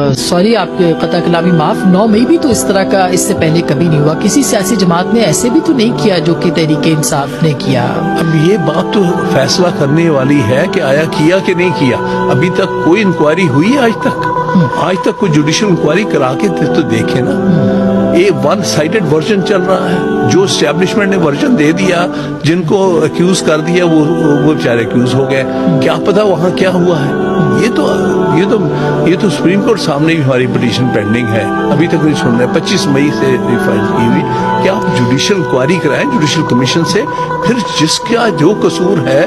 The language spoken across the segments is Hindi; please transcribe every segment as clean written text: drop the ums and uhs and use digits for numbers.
सॉरी आपके कता कलामी माफ, 9 मई भी तो इस तरह का इससे पहले कभी नहीं हुआ। किसी सियासी जमात ने ऐसे भी तो नहीं किया जो कि तहरीके इंसाफ ने किया। अब ये बात तो फैसला करने वाली है कि आया किया कि नहीं किया। अभी तक कोई इंक्वायरी हुई है आज तक कोई जुडिशियल इंक्वायरी करा के तो देखे ना। ये वन साइडेड वर्जन चल रहा है। जो एस्टेब्लिशमेंट ने वर्जन दे दिया, जिनको अक्यूज कर दिया वो बेचारे अक्यूज हो गए। क्या पता वहां क्या हुआ है। ये तो सुप्रीम कोर्ट सामने भी हमारी पिटीशन पेंडिंग है, अभी तक नहीं सुन रहे। 25 मई से फाइल की हुई कि आप जुडिशियल इंक्वायरी कराएं जुडिशियल कमीशन से, फिर जिसका जो कसूर है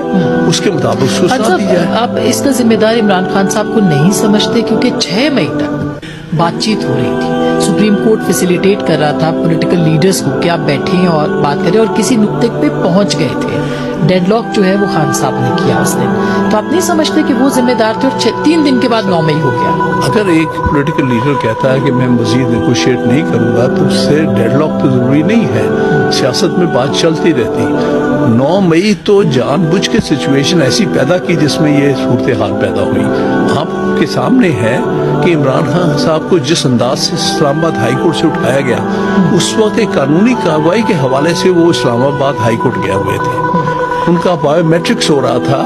उसके मुताबिक उसको सजा दी जाए। आप इसका जिम्मेदार इमरान खान साहब को नहीं समझते? क्योंकि 6 मई तक बातचीत हो रही थी, सुप्रीम कोर्ट फैसिलिटेट कर रहा था पॉलिटिकल लीडर्स को कि आप बैठें और बात करें, और किसी नुक्ते पे पहुंच गए थे। डेडलॉक जो है वो खान साहब ने किया उस दिन। तो आप नहीं समझते कि वो जिम्मेदार थे? और 3 दिन के बाद 9 मई हो गया। अगर एक पॉलिटिकल लीडर कहता है कि मैं मजीद नेगोशिएट नहीं करूंगा तो उससे डेडलॉक तो जरूरी नहीं है। सियासत में बात चलती रहती। 9 मई तो जानबूझ के सिचुएशन ऐसी पैदा की जिसमें ये सूरत हाल पैदा हुई। आपके सामने है कि इमरान खान साहब को जिस अंदाज से इस्लामाबाद हाई कोर्ट से उठाया गया, उस वक्त एक कानूनी कार्रवाई के हवाले से वो इस्लामाबाद हाई कोर्ट गए हुए थे। उनका बायोमेट्रिक्स हो रहा था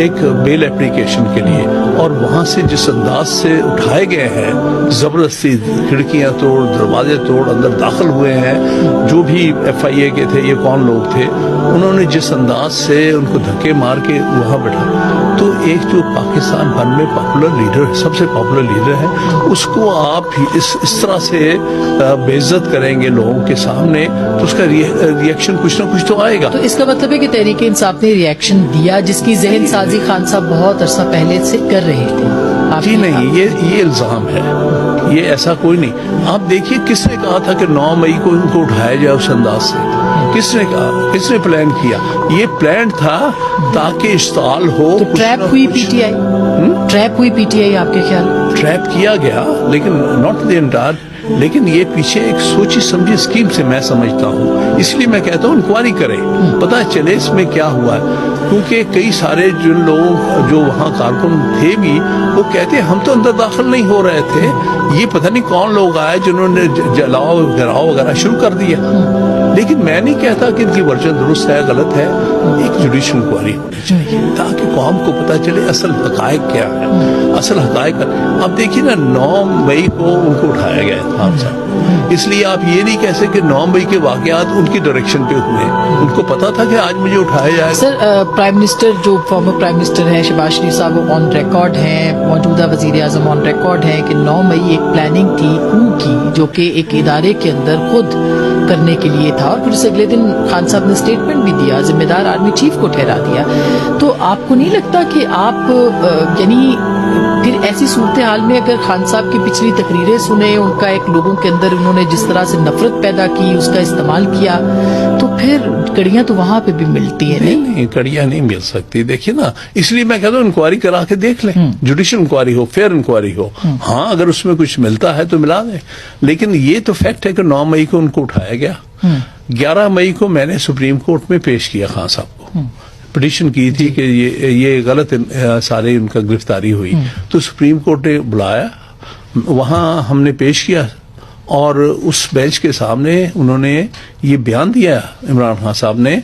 एक बेल एप्लीकेशन के लिए, और वहां से जिस अंदाज से उठाए गए हैं, जबरदस्ती खिड़कियां तोड़, दरवाजे तोड़ अंदर दाखिल हुए हैं। जो भी FIA के थे, ये कौन लोग थे, उन्होंने जिस अंदाज से उनको धक्के मार के वहां बैठा, तो एक जो पाकिस्तान भर में पॉपुलर लीडर, सबसे पॉपुलर लीडर है, उसको आप इस तरह से बेइज्जत करेंगे लोगों के सामने, तो उसका रिएक्शन कुछ ना कुछ तो आएगा। तो इसका मतलब है कि तहरीके इंसाफ ने रिएक्शन दिया, जिसकी जहन साजी खान साहब बहुत अरसा पहले से कर रहे थे। जी नहीं, ये इल्जाम है, ये ऐसा कोई नहीं। आप देखिए किसने कहा था कि 9 मई को उनको उठाया जाए उस अंदाज से? किसने कहा? किसने प्लान किया? ये प्लान था ताकि इश्ताल हो। तो ट्रैप हुई PTI? ट्रैप हुई PTI आपके ख्याल? ट्रैप किया गया, लेकिन नॉट द एंटायर। लेकिन ये पीछे एक सोची समझी स्कीम से मैं समझता हूँ, इसलिए मैं कहता हूँ इंक्वायरी करें, पता चले इसमें क्या हुआ है। क्योंकि कई सारे जिन लोग जो वहाँ कारकुन थे भी, वो कहते हम तो अंदर दाखिल नहीं हो रहे थे, ये पता नहीं कौन लोग आए जिन्होंने जलाओ गिराओ वगैरह शुरू कर दिया। लेकिन मैं नहीं कहता कि इनकी वर्जन दुरुस्त है गलत है। एक जुडिशियल इंक्वायरी होनी चाहिए ताकि कौम को पता चले असल हकायक क्या है, असल हकायक। अब देखिए ना, 9 मई को उनको उठाया गया खान साहब, इसलिए आप ये नहीं कह सकते 9 मई के वाकयात उनकी डायरेक्शन पे हुए। उनको पता था कि आज मुझे उठाया जाएगा। सर, प्राइम मिनिस्टर जो फॉर्मर प्राइम मिनिस्टर हैं शहबाज शरीफ साहब, वो ऑन रिकॉर्ड हैं, मौजूदा वजीर आजम ऑन रिकॉर्ड हैं कि 9 मई एक प्लानिंग थी कू की, जो कि एक इदारे के अंदर खुद करने के लिए था, और फिर उसे अगले दिन खान साहब ने स्टेटमेंट भी दिया, जिम्मेदार आर्मी चीफ को ठहरा दिया। तो आपको नहीं लगता कि आप यानी फिर ऐसी सूरत हाल में अगर खान साहब की पिछली तकरीरें सुने, उनका एक लोगों के अंदर उन्होंने जिस तरह से नफरत पैदा की, उसका इस्तेमाल किया, तो फिर कड़ियां तो वहां पे भी मिलती है? नहीं, कड़ियां नहीं मिल सकती। देखिए ना, इसलिए मैं कहता हूँ इंक्वायरी करा के देख लें, जुडिशियल इंक्वायरी हो, फेयर इंक्वायरी हो। हाँ, अगर उसमें कुछ मिलता है तो मिला दें। लेकिन ये तो फैक्ट है कि 9 मई को उनको उठाया गया। 11 मई को मैंने सुप्रीम कोर्ट में पेश किया खान साहब को, पिटीशन की थी कि ये गलत सारे उनका गिरफ्तारी हुई। तो सुप्रीम कोर्ट ने बुलाया, वहां हमने पेश किया, और उस बेंच के सामने उन्होंने ये बयान दिया इमरान खान साहब ने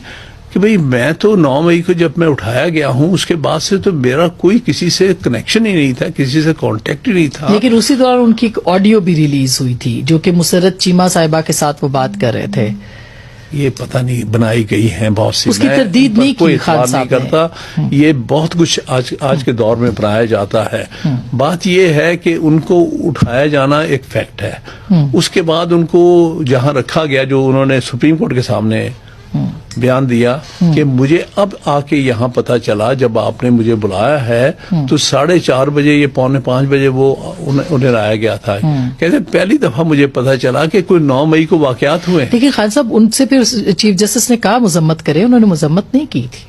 कि भाई मैं तो 9 मई को जब मैं उठाया गया हूं, उसके बाद से तो मेरा कोई किसी से कनेक्शन ही नहीं था, किसी से कांटेक्ट ही नहीं था। लेकिन उसी दौरान उनकी एक ऑडियो भी रिलीज हुई थी, जो कि मुसर्रत चीमा साहिबा के साथ वो बात कर रहे थे। ये पता नहीं बनाई गई है बहुत सी, उसकी तरदीद नहीं की खान साहब नहीं करता। ये बहुत कुछ आज के दौर में बनाया जाता है। बात ये है कि उनको उठाया जाना एक फैक्ट है। उसके बाद उनको जहां रखा गया, जो उन्होंने सुप्रीम कोर्ट के सामने बयान दिया कि मुझे अब आके यहाँ पता चला, जब आपने मुझे बुलाया है तो 4:30 बजे, ये 4:45 बजे वो उन्हें लाया गया था। कहते पहली दफा मुझे पता चला कि कोई 9 मई को वाकयात हुए। लेकिन खान साहब, उनसे फिर चीफ जस्टिस ने कहा मजम्मत करे, उन्होंने मजम्मत नहीं की थी।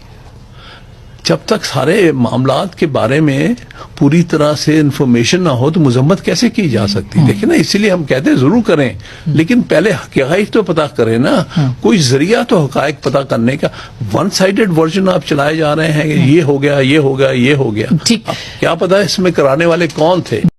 जब तक सारे मामलात के बारे में पूरी तरह से इंफॉर्मेशन ना हो तो मजम्मत कैसे की जा सकती? देखिए ना, इसीलिए हम कहते हैं जरूर करें, लेकिन पहले हकायक तो पता करें ना। कोई जरिया तो हकायक पता करने का। वन साइडेड वर्जन आप चलाए जा रहे हैं, ये हो गया, ये हो गया, ये हो गया। ठीक, क्या पता इसमें कराने वाले कौन थे।